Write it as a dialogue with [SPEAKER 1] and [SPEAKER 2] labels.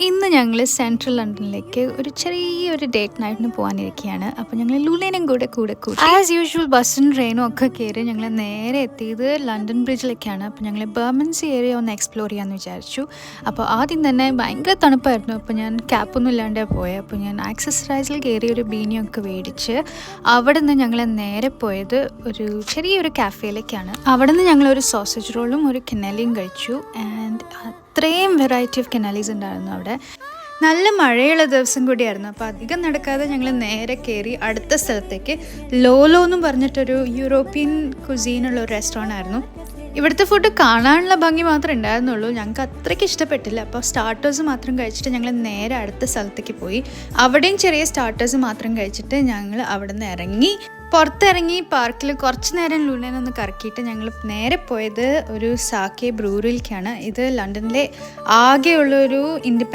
[SPEAKER 1] ഇന്ന് ഞങ്ങൾ സെൻട്രൽ ലണ്ടനിലേക്ക് ഒരു ചെറിയൊരു ഡേറ്റ് നൈറ്റിന് പോകാനിരിക്കുകയാണ്. അപ്പോൾ ഞങ്ങൾ ലൂലേനും കൂടെ കൂട്ടി ആസ് യൂഷ്വൽ ബസ്സും ട്രെയിനും ഒക്കെ കയറി ഞങ്ങൾ നേരെ എത്തിയത് ലണ്ടൻ ബ്രിഡ്ജിലേക്കാണ്. അപ്പോൾ ഞങ്ങൾ ബർമൻസി ഏരിയ ഒന്ന് എക്സ്പ്ലോർ ചെയ്യാമെന്ന് വിചാരിച്ചു. അപ്പോൾ ആദ്യം തന്നെ ഭയങ്കര തണുപ്പായിരുന്നു. അപ്പോൾ ഞാൻ ക്യാപ്പൊന്നും ഇല്ലാണ്ടേ പോയത്. അപ്പോൾ ഞാൻ ആക്സസ് റൈസിൽ കയറി ഒരു ബീനിയൊക്കെ മേടിച്ച് അവിടെ നിന്ന് ഞങ്ങൾ നേരെ പോയത് ഒരു ചെറിയൊരു കാഫേയിലേക്കാണ്. അവിടെ നിന്ന് ഞങ്ങളൊരു സോസേജ് റോളും ഒരു കെനലിയും കഴിച്ചു. ആൻഡ് അത്രയും വെറൈറ്റി ഓഫ് കെനാലീസ് ഉണ്ടായിരുന്നു അവിടെ. നല്ല മഴയുള്ള ദിവസം കൂടിയായിരുന്നു. അപ്പോൾ അധികം നടക്കാതെ ഞങ്ങൾ നേരെ കയറി അടുത്ത സ്ഥലത്തേക്ക് ലോലോ എന്നും പറഞ്ഞിട്ടൊരു യൂറോപ്യൻ കുസീനുള്ള ഒരു റെസ്റ്റോറൻ്റ് ആയിരുന്നു. ഇവിടുത്തെ ഫുഡ് കാണാനുള്ള ഭംഗി മാത്രമേ ഉണ്ടായിരുന്നുള്ളൂ. ഞങ്ങൾക്ക് അത്രയ്ക്ക് ഇഷ്ടപ്പെട്ടില്ല. അപ്പോൾ സ്റ്റാർട്ടേഴ്സ് മാത്രം കഴിച്ചിട്ട് ഞങ്ങൾ നേരെ അടുത്ത സ്ഥലത്തേക്ക് പോയി. അവിടെയും ചെറിയ സ്റ്റാർട്ടേഴ്സ് മാത്രം കഴിച്ചിട്ട് ഞങ്ങൾ അവിടെ നിന്ന് ഇറങ്ങി പുറത്തിറങ്ങി പാർക്കിൽ കുറച്ച് നേരം ലൂലേനൊന്ന് കറക്കിയിട്ട് ഞങ്ങൾ നേരെ പോയത് ഒരു സാക്കെ ബ്രൂറിലേക്കാണ്. ഇത് ലണ്ടനിലെ ആകെയുള്ളൊരു